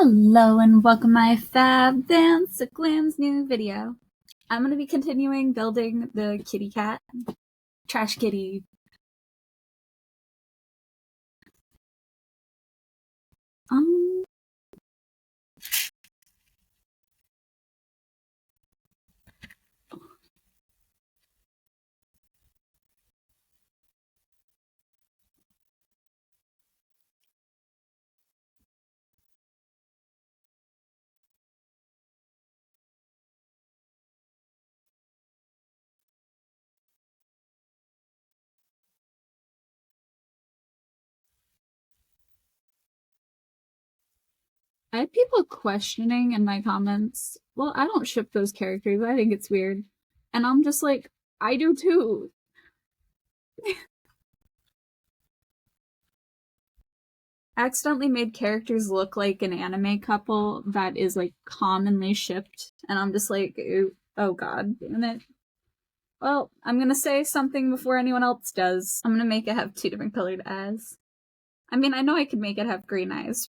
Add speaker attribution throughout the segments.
Speaker 1: Hello and welcome my fab dance glam's new video. I'm going to be continuing building the kitty cat, trash kitty. I had people questioning in my comments, well, I don't ship those characters, I think it's weird. And I'm just like, I do too. Accidentally made characters look like an anime couple that is like commonly shipped, and I'm just like, oh god, damn it. Well, I'm gonna say something before anyone else does. I'm gonna make it have two different colored eyes. I mean, I know I could make it have green eyes.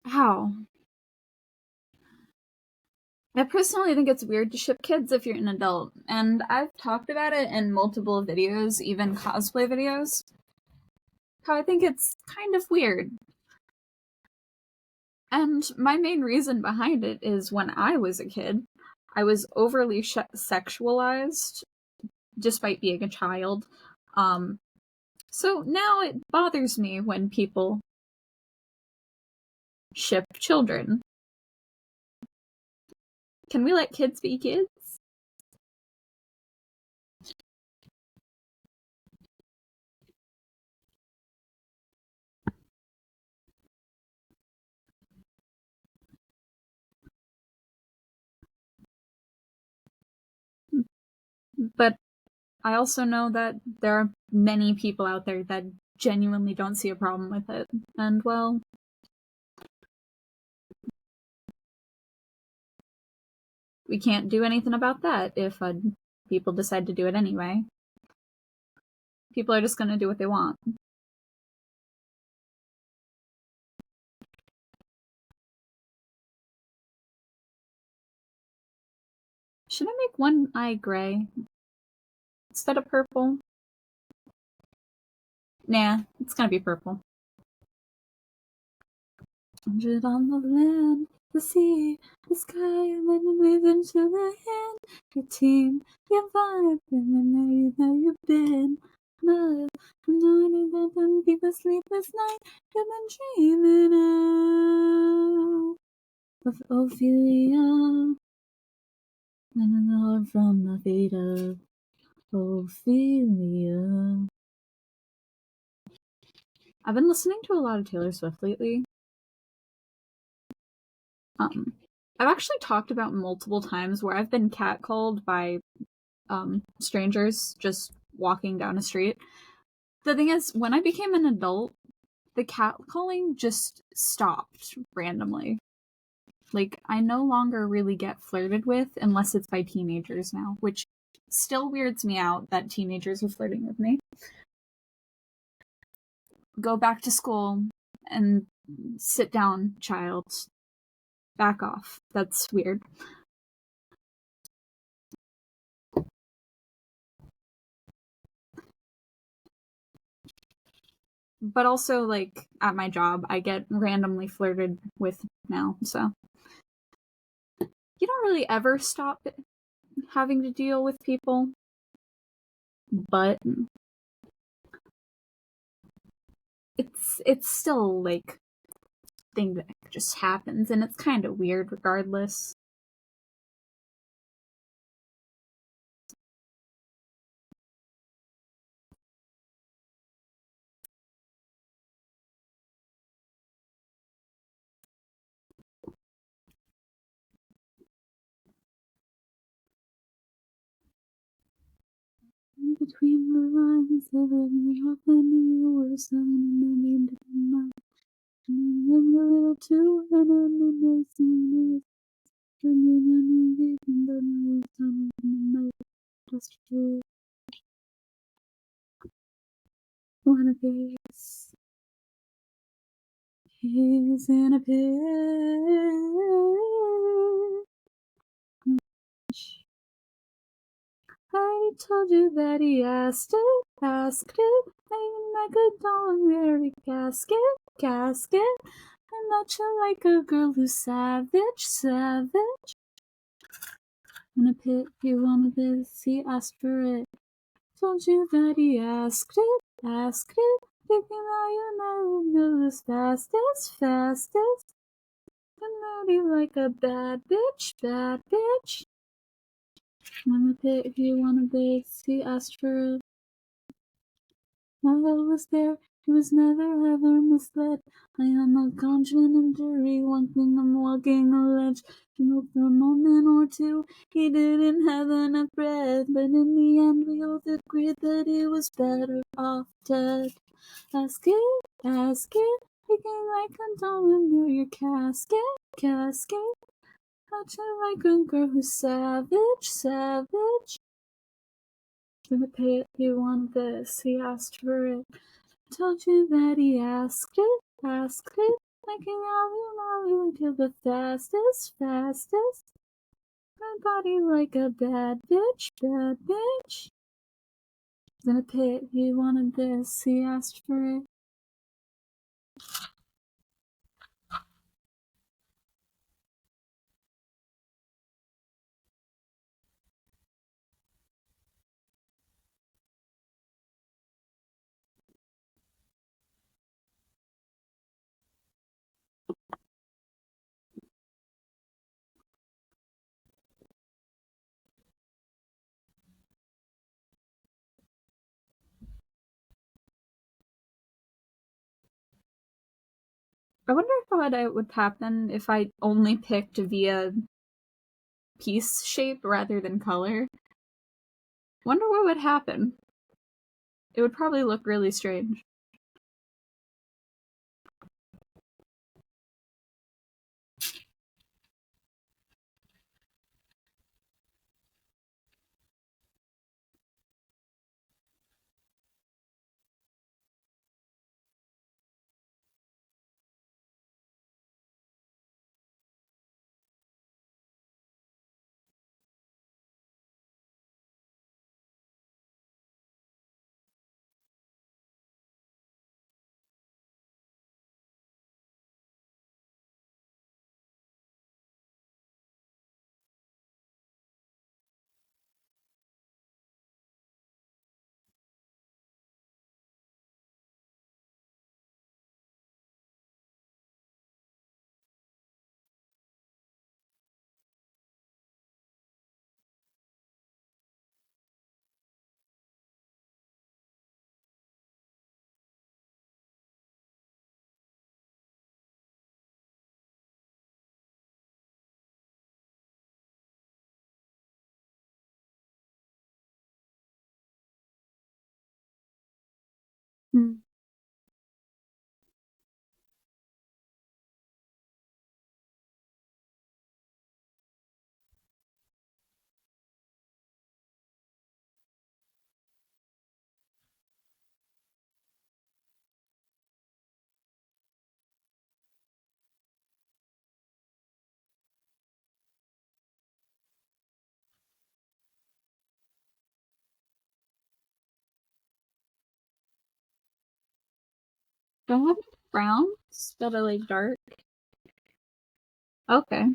Speaker 1: How? I personally think it's weird to ship kids if you're an adult, and I've talked about it in multiple videos, even cosplay videos, how I think it's kind of weird. And my main reason behind it is when I was a kid, I was overly sexualized despite being a child. So now it bothers me when people ship children. Can we let kids be kids? But I also know that there are many people out there that genuinely don't see a problem with it. And, well, we can't do anything about that if people decide to do it anyway. People are just going to do what they want. Should I make one eye gray instead of purple? Nah, it's gonna be purple. 100 on the land, the sea, the sky, and then you move into the hand. Your team, your vibe, and then you know you've been. No, don't be the sleepless night you've been dreaming of Ophelia. And another from the fate of Ophelia. I've been listening to a lot of Taylor Swift lately. I've actually talked about multiple times where I've been catcalled by strangers just walking down a street. The thing is, when I became an adult, the catcalling just stopped randomly. Like, I no longer really get flirted with unless it's by teenagers now, which still weirds me out that teenagers are flirting with me. Go back to school and sit down, child. Back off. That's weird. But also, like, at my job, I get randomly flirted with now, so. You don't really ever stop having to deal with people but it's still like thing that just happens, and it's kind of weird regardless. Between the lines of every happening, you were someone I named in my and then a little too, and I'm amazing. And then I'm getting the news on my just to one of these. He's in a pitch. I told you that he asked it, like a dog wearing casket, and that you like a girl who's savage. In a pit, he wanted this, he asked for it. Told you that he asked it, thinking that you know as fastest, and naughty like a bad bitch. In the pit, he wanted this, he asked for it. I was there, he was never ever misled. I am a conscience injury, one thing I'm walking a ledge. You know, for a moment or two, he didn't have enough breath, but in the end, we all agreed that he was better off dead. Ask it, thinking like I'm telling you your casket. How'd you like a girl who's savage? In the pit, he wanted this, he asked for it. Told you that he asked it, making out you until the fastest. My body like a bad bitch. In a pit, he wanted this, he asked for it. I wonder what would happen if I only picked via piece shape rather than color. Wonder what would happen. It would probably look really strange. Hmm. Don't have browns that are like dark. Okay.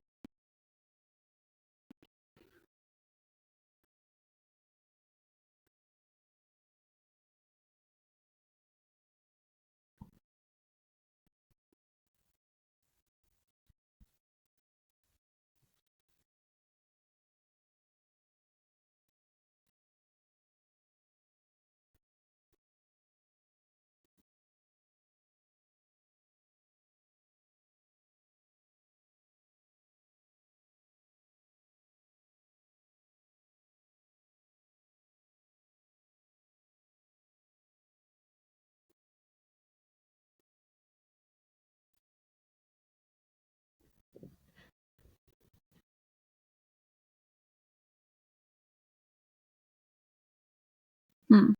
Speaker 1: Hmm.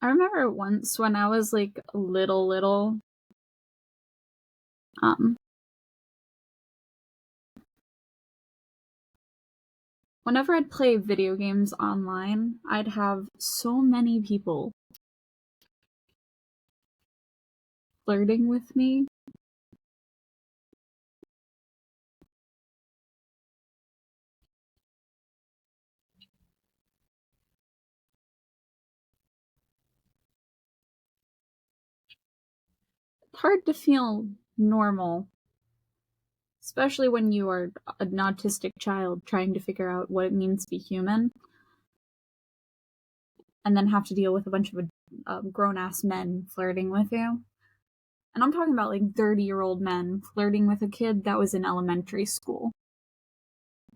Speaker 1: I remember once when I was like little, um, whenever I'd play video games online, I'd have so many people flirting with me. It's hard to feel normal, especially when you are an autistic child trying to figure out what it means to be human, and then have to deal with a bunch of grown-ass men flirting with you. And I'm talking about like 30-year-old men flirting with a kid that was in elementary school.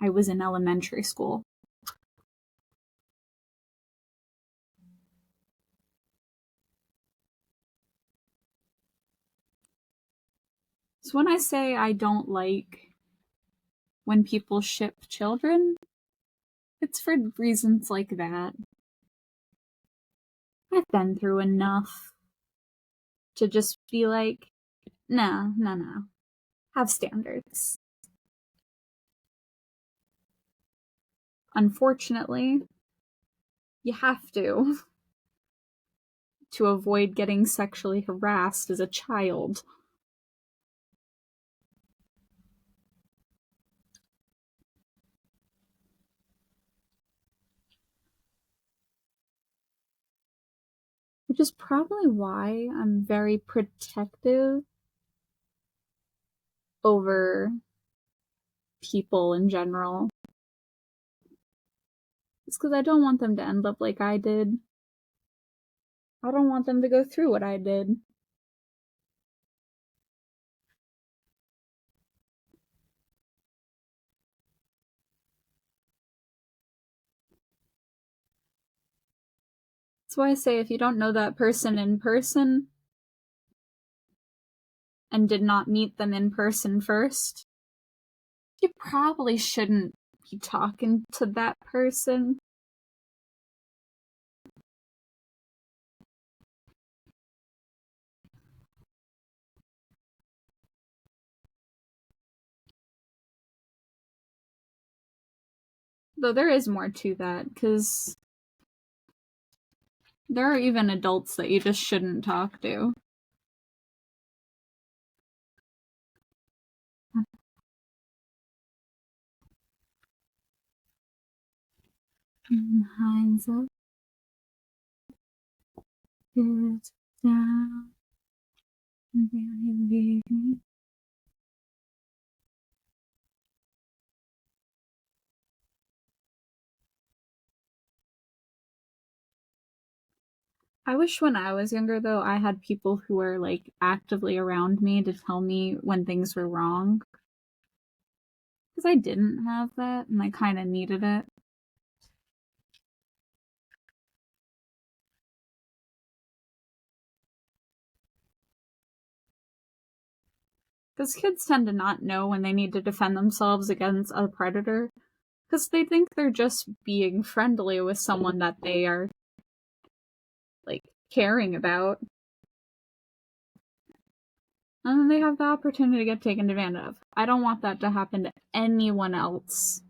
Speaker 1: I was in elementary school. So when I say I don't like when people ship children, it's for reasons like that. I've been through enough to just be like, no, no, no. Have standards. Unfortunately, you have to avoid getting sexually harassed as a child. Which is probably why I'm very protective over people in general. It's because I don't want them to end up like I did. I don't want them to go through what I did. That's why I say if you don't know that person in person and did not meet them in person first, you probably shouldn't be talking to that person. Though there is more to that, because there are even adults that you just shouldn't talk to. Hands up, heads down, I wish when I was younger, though, I had people who were like actively around me to tell me when things were wrong. Because I didn't have that, and I kind of needed it. Because kids tend to not know when they need to defend themselves against a predator. Because they think they're just being friendly with someone that they are, like, caring about. And then they have the opportunity to get taken advantage of. I don't want that to happen to anyone else.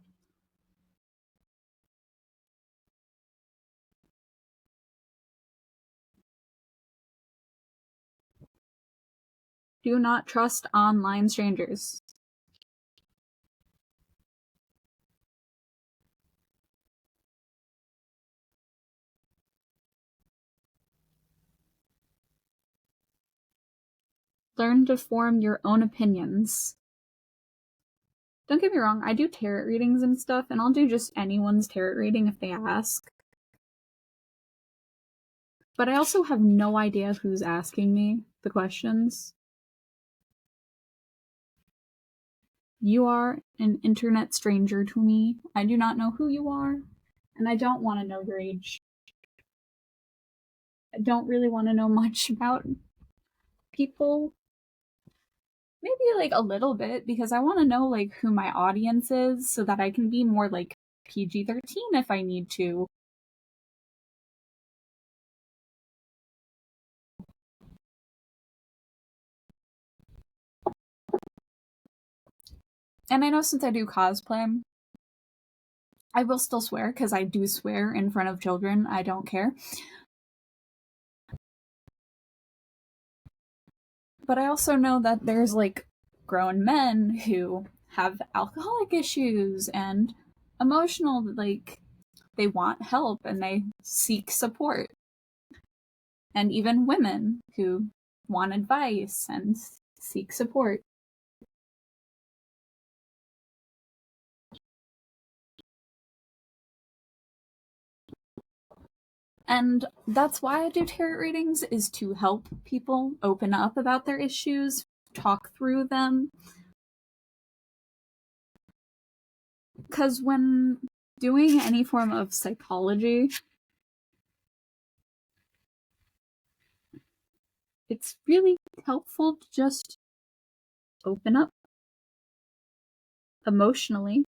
Speaker 1: Do not trust online strangers. Learn to form your own opinions. Don't get me wrong, I do tarot readings and stuff, and I'll do just anyone's tarot reading if they ask. But I also have no idea who's asking me the questions. You are an internet stranger to me. I do not know who you are, and I don't want to know your age. I don't really want to know much about people. Maybe like a little bit, because I want to know like who my audience is so that I can be more like PG-13 if I need to. And I know since I do cosplay, I will still swear, because I do swear in front of children. I don't care. But I also know that there's like grown men who have alcoholic issues and emotional, like they want help and they seek support. And even women who want advice and seek support. And that's why I do tarot readings, is to help people open up about their issues, talk through them. Because when doing any form of psychology, it's really helpful to just open up emotionally.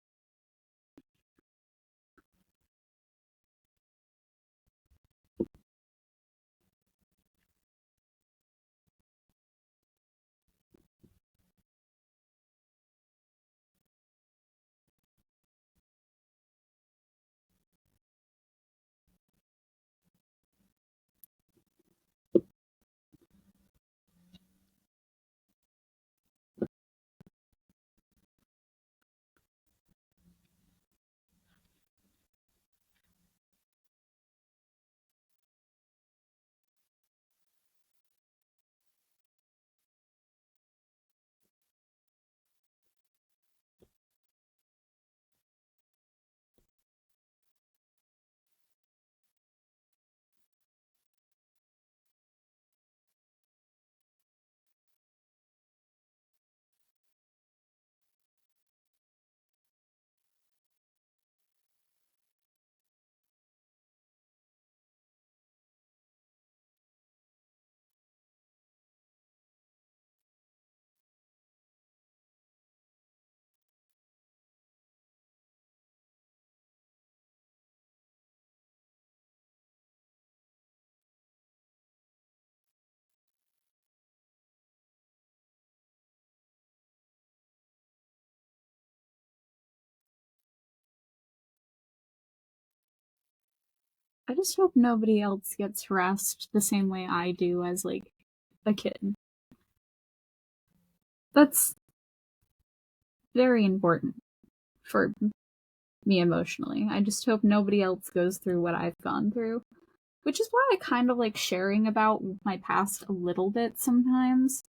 Speaker 1: I just hope nobody else gets harassed the same way I do as like a kid. That's very important for me emotionally. I just hope nobody else goes through what I've gone through. Which is why I kind of like sharing about my past a little bit sometimes.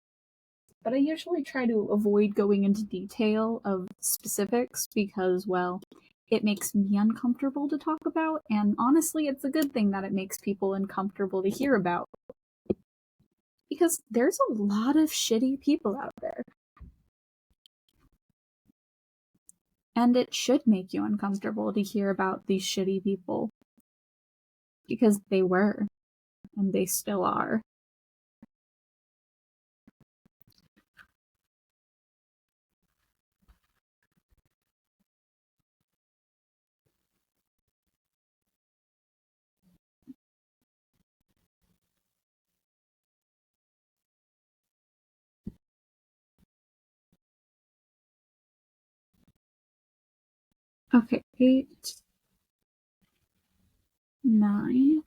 Speaker 1: But I usually try to avoid going into detail of specifics because, well, it makes me uncomfortable to talk about, and honestly, it's a good thing that it makes people uncomfortable to hear about. Because there's a lot of shitty people out there. And it should make you uncomfortable to hear about these shitty people. Because they were, and they still are. Okay, 8, 9.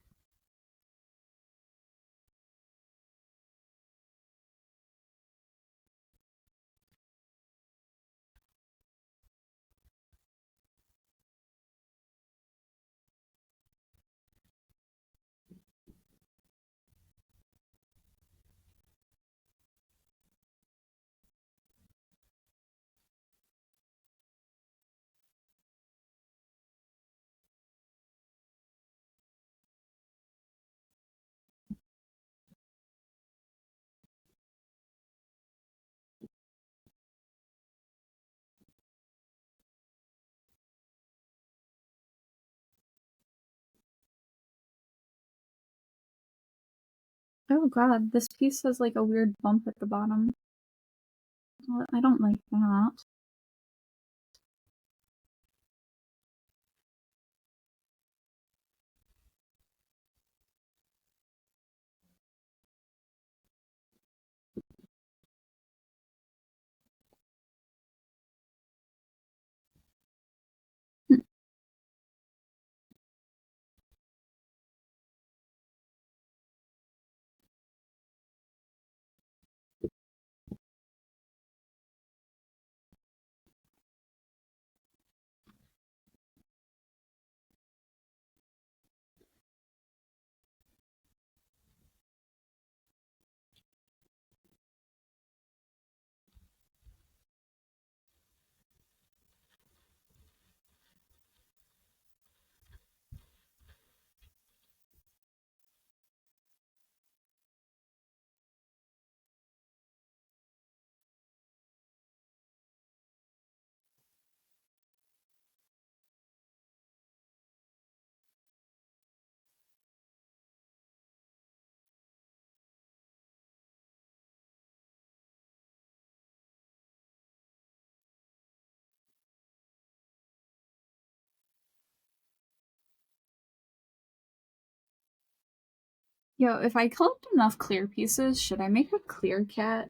Speaker 1: Oh god, this piece has like a weird bump at the bottom. I don't like that. Yo, if I collect enough clear pieces, should I make a clear cat?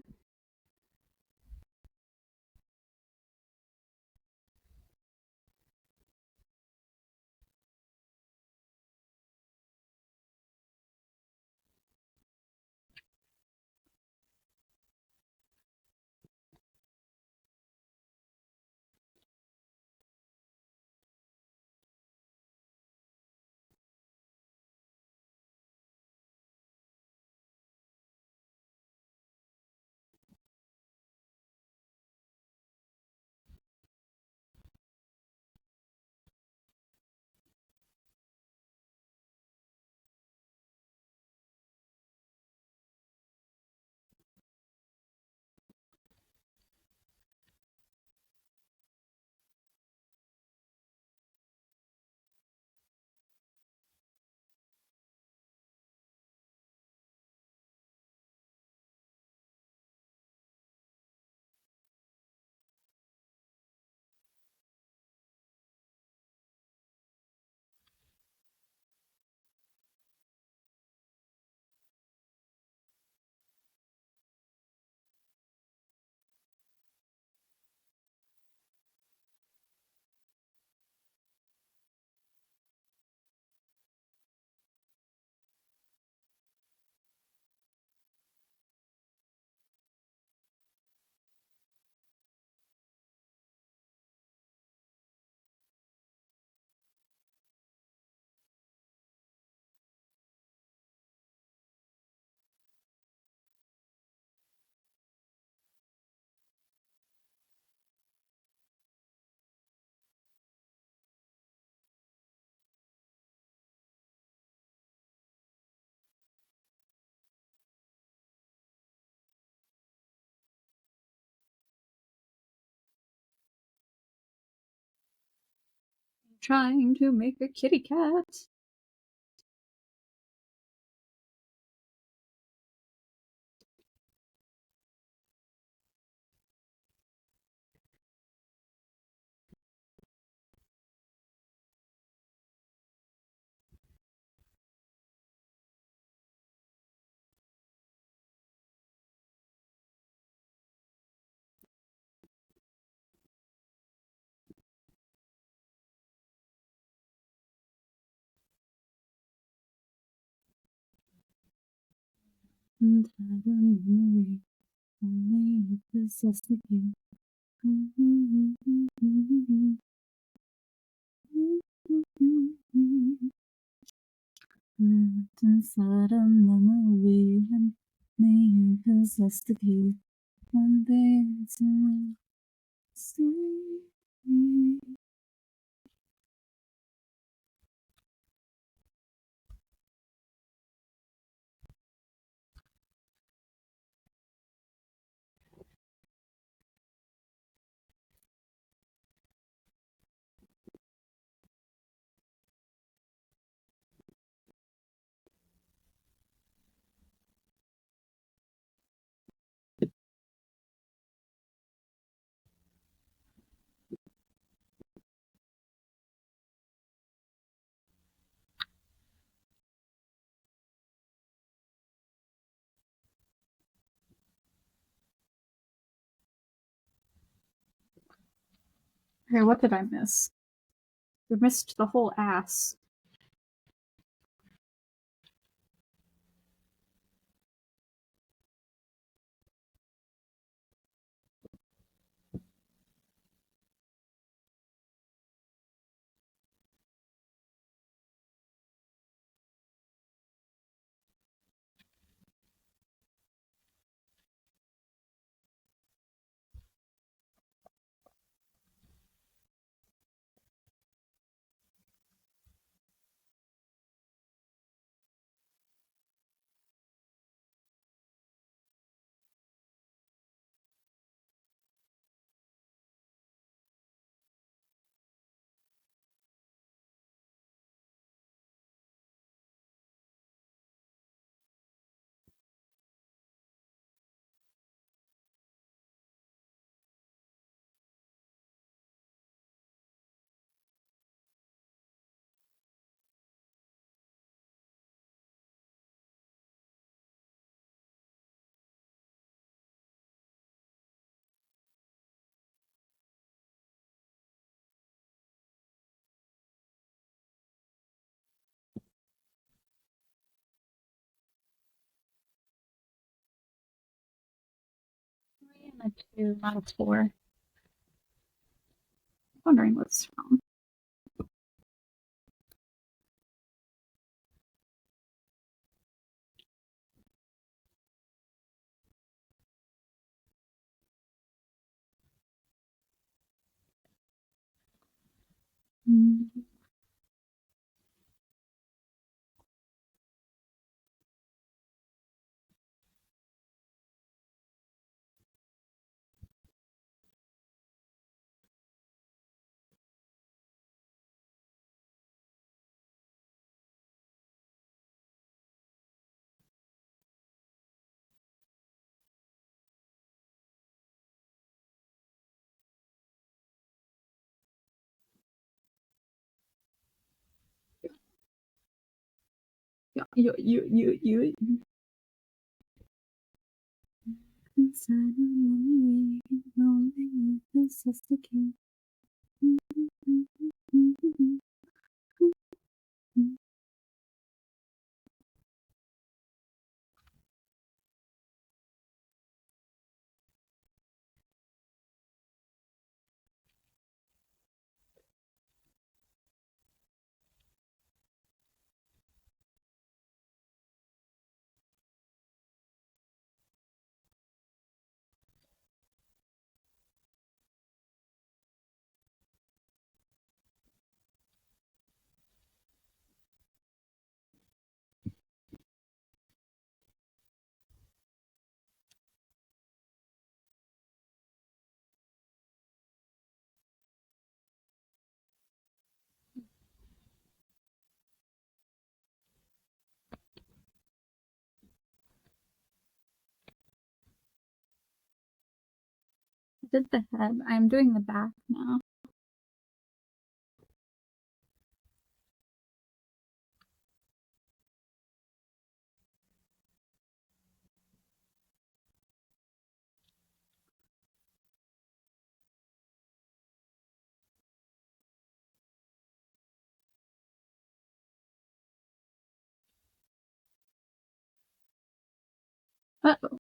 Speaker 1: I'm trying to make a kitty cat. And I will only possess the you. Lived inside a memory and me possess the key. One day to see. Okay, what did I miss? We missed the whole ass. Three and a two, not a four. Wondering what's wrong. You. Did the head. I'm doing the back now. Uh-oh.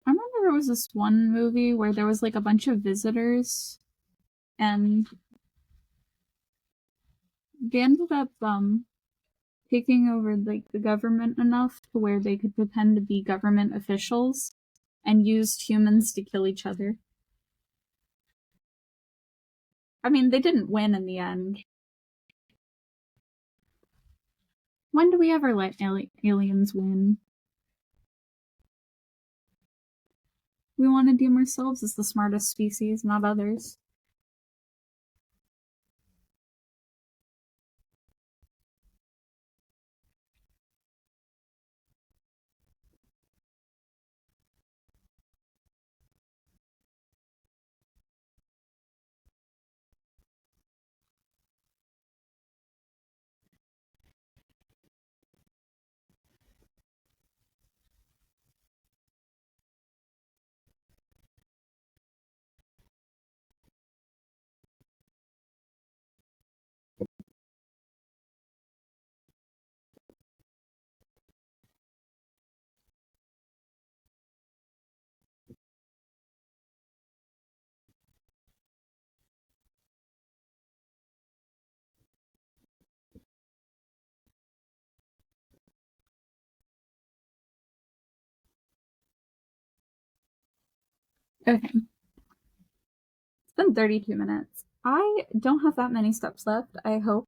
Speaker 1: I remember there was this one movie where there was like a bunch of visitors and they ended up taking over like the government enough to where they could pretend to be government officials and used humans to kill each other. I mean, they didn't win in the end. When do we ever let aliens win? We want to deem ourselves as the smartest species, not others. Okay. It's been 32 minutes. I don't have that many steps left, I hope.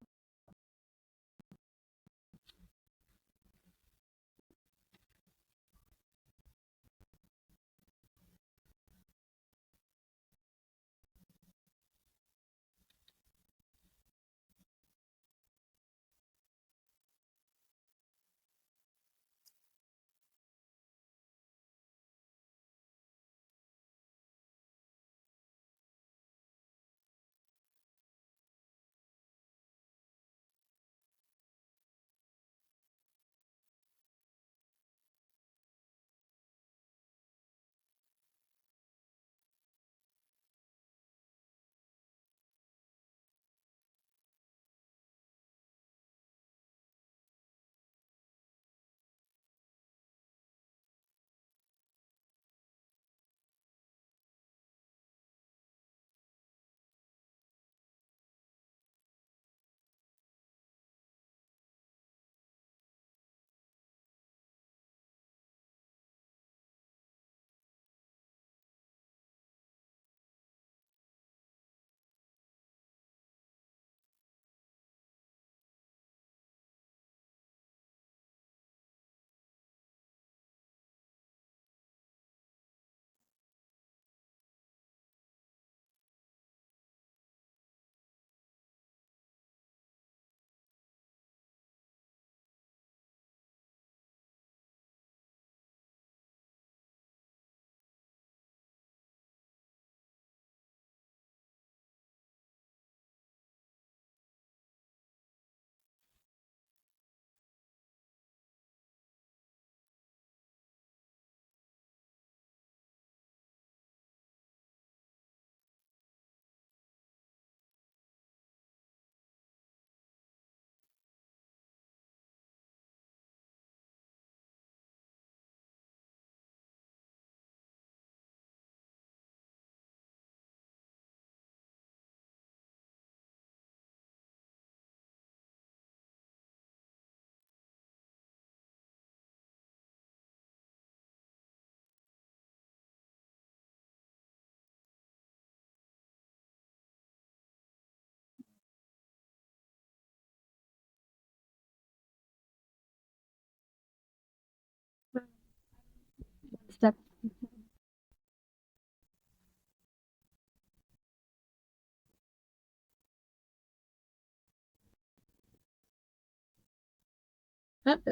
Speaker 1: Step.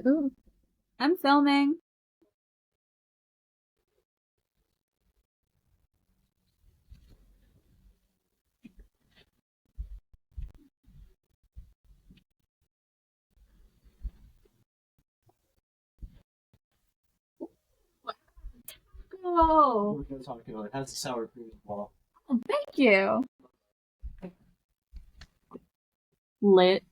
Speaker 1: Ooh. I'm filming. Oh,
Speaker 2: We're gonna talk about it. It has the sour cream as well.
Speaker 1: oh, thank you. Lit.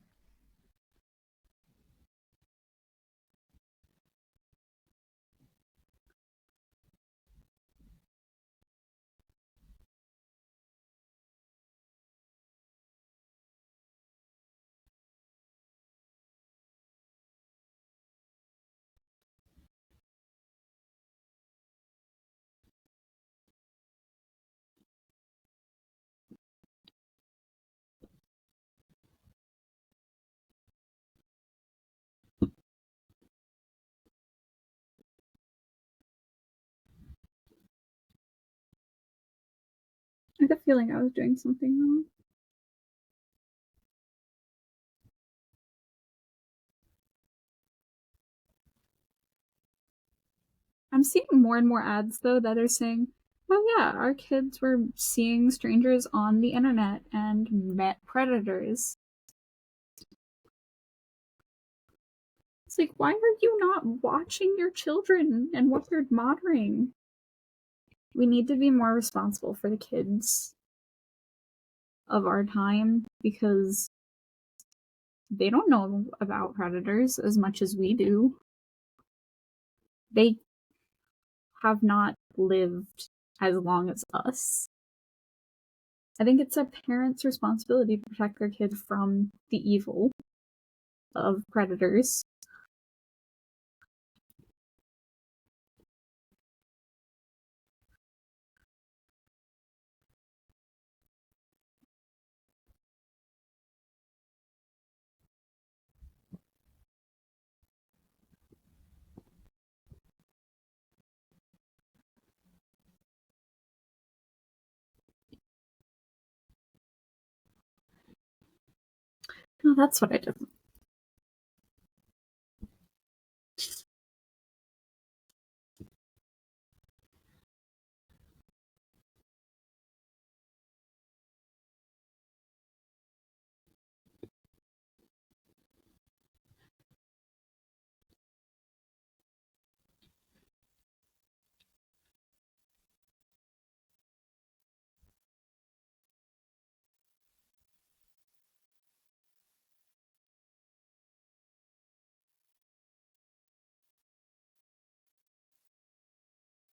Speaker 1: I had a feeling I was doing something wrong. I'm seeing more and more ads though that are saying, "Oh yeah, our kids were seeing strangers on the internet and met predators." It's like, why are you not watching your children and what they're monitoring? We need to be more responsible for the kids of our time because they don't know about predators as much as we do. They have not lived as long as us. I think it's a parent's responsibility to protect their kid from the evil of predators. Oh, that's what I did.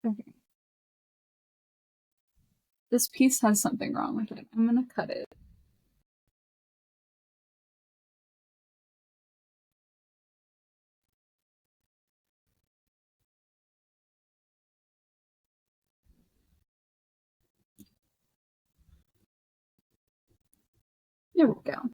Speaker 1: Okay. This piece has something wrong with it. I'm gonna cut it. There we go.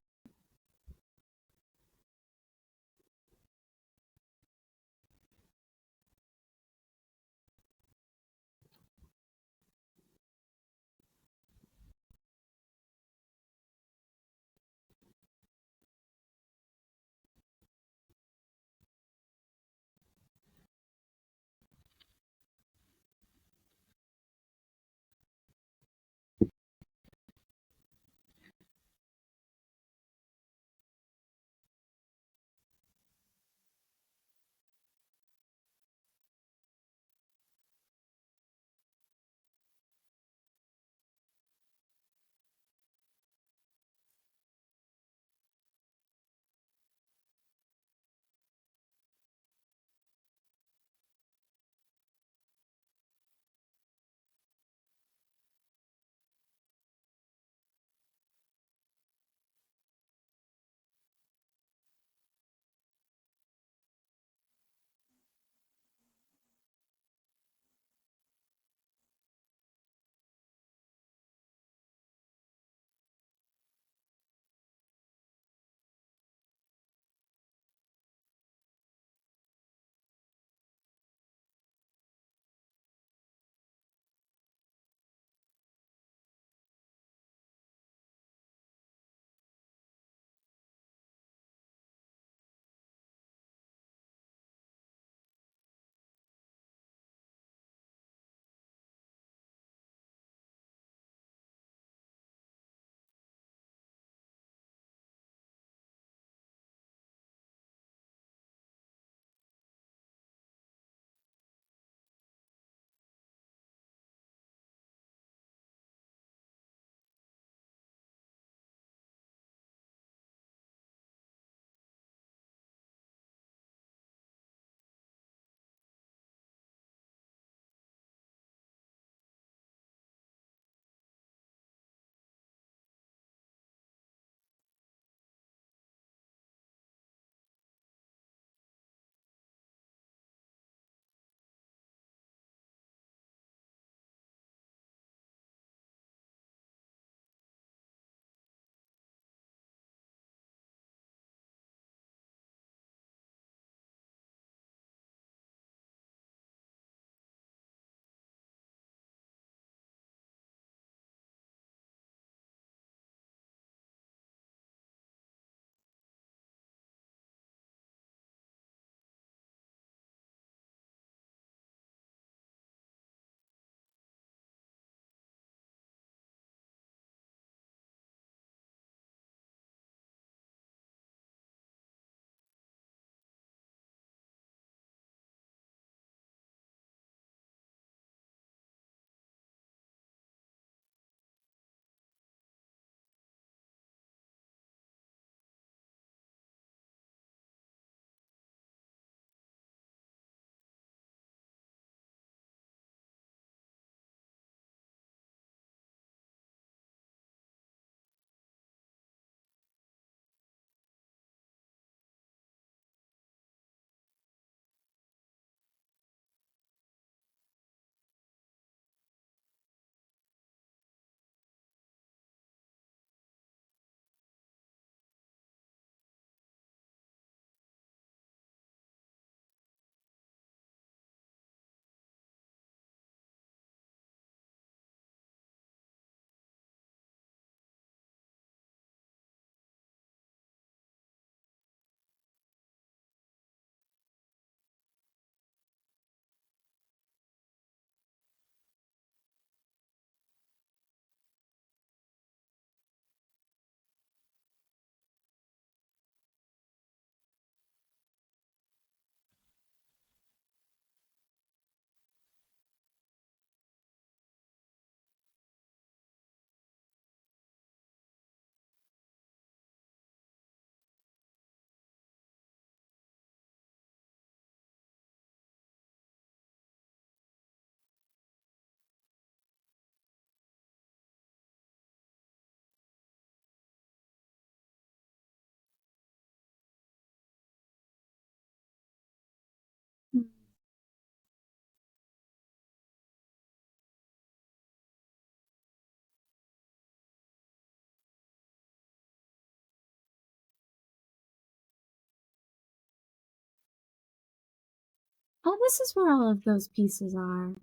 Speaker 1: Oh, this is where all of those pieces are.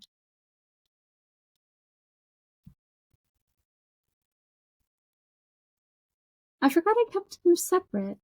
Speaker 1: I forgot I kept them separate.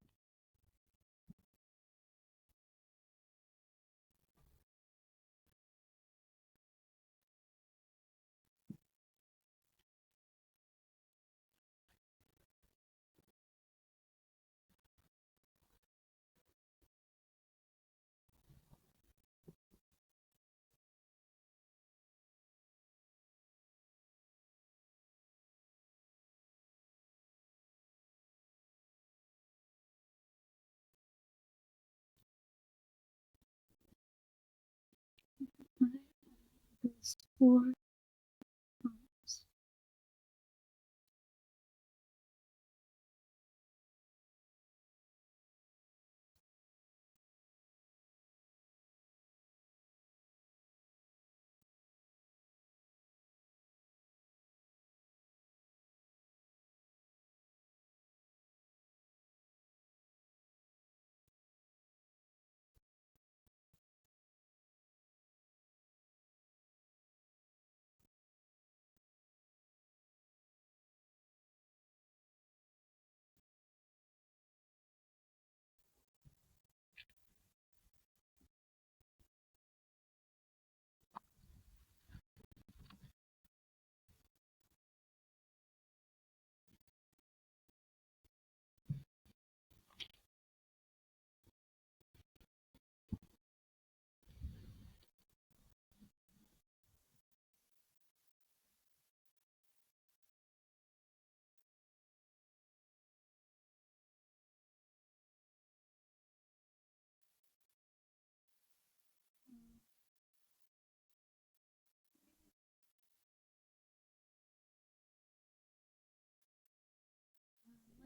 Speaker 1: Those four arms.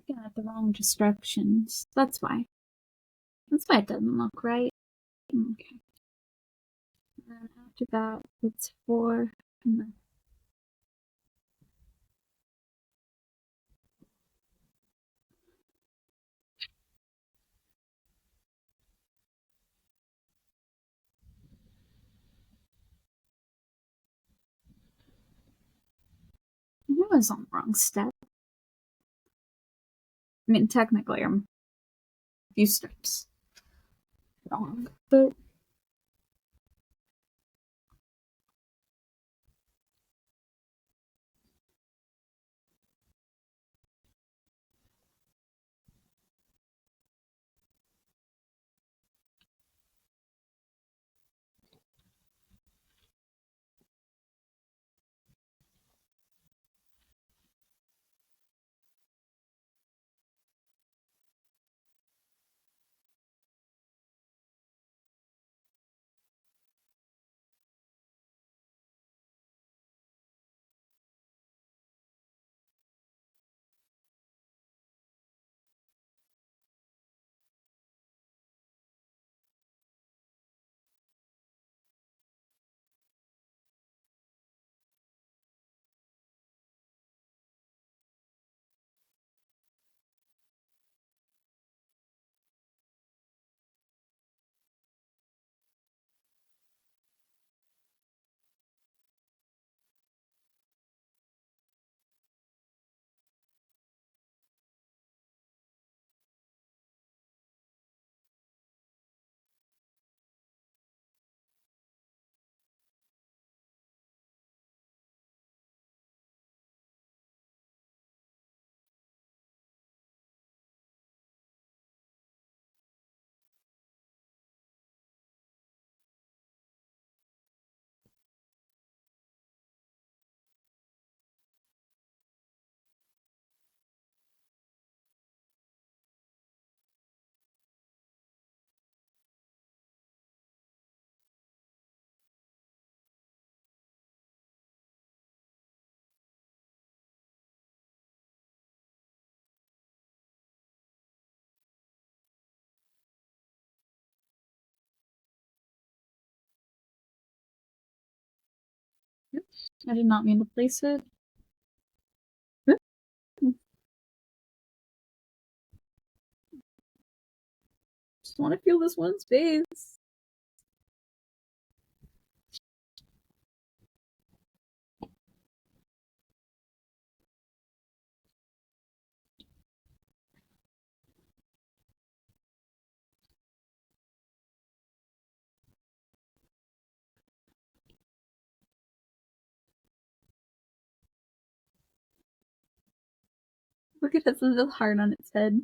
Speaker 1: Looking at the wrong directions. That's why. That's why it doesn't look right. Okay. And then after that, it's four. And then I was on the wrong step. I mean, technically, I'm a few steps wrong, but I did not mean to place it. Just want to feel this one space. Look, it has a little heart on its head.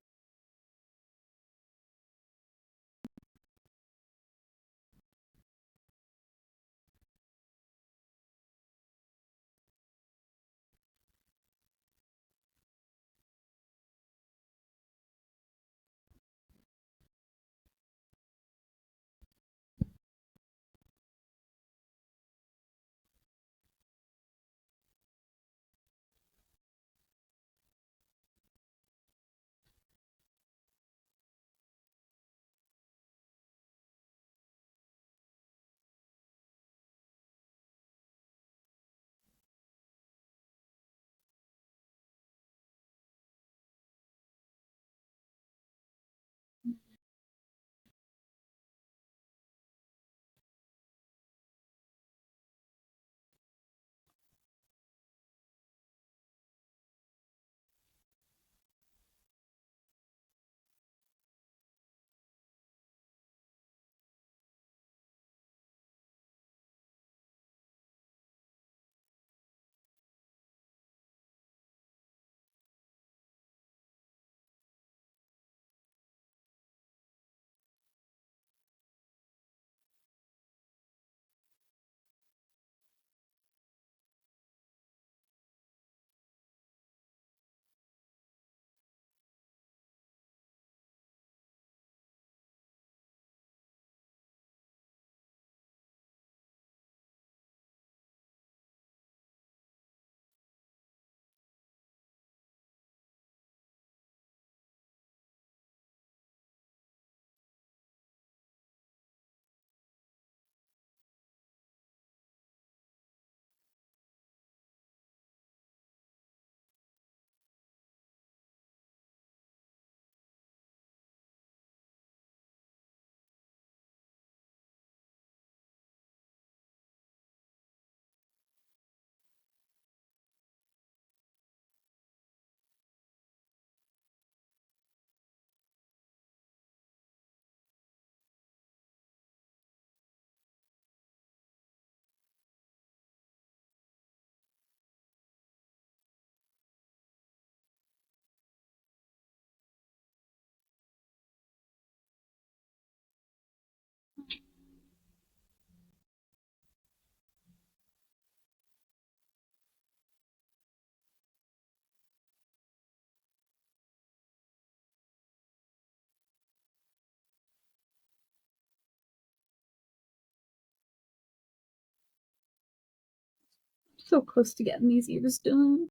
Speaker 1: So close to getting these ears done.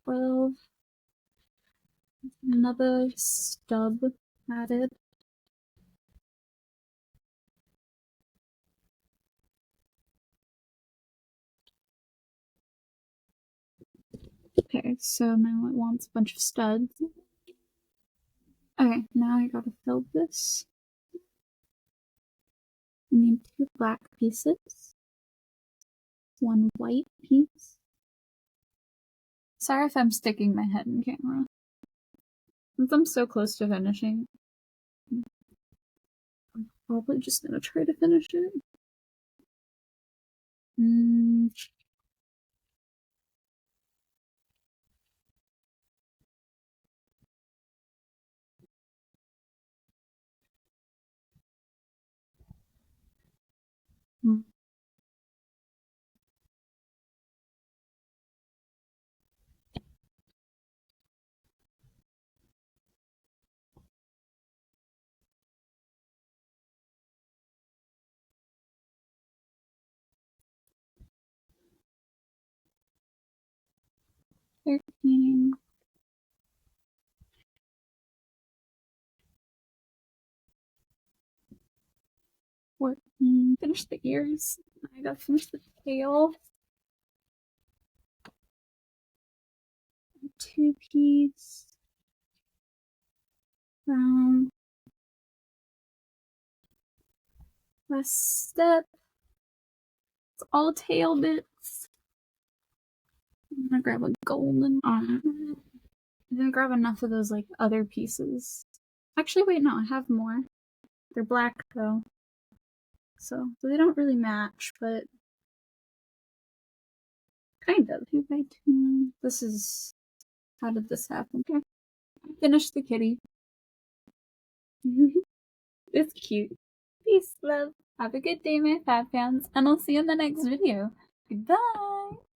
Speaker 1: 12. Another stub added. Okay, so now it wants a bunch of studs. Okay, now I gotta fill this. I need 2 black pieces, 1 white piece. Sorry if I'm sticking my head in camera. Since I'm so close to finishing, I'm probably just gonna try to finish it. Thirteen. 14. Finish the ears. I gotta finish the tail. 2-piece. Brown. Last step. It's all tail bits. I'm gonna grab a golden arm. I didn't grab enough of those like other pieces. Actually, wait, no, I have more. They're black though. So they don't really match, but kind of. 2 by 2. This is How did this happen? Okay. Finish the kitty. It's cute. Peace, love. Have a good day, my fab fans, and I'll see you in the next video. Goodbye!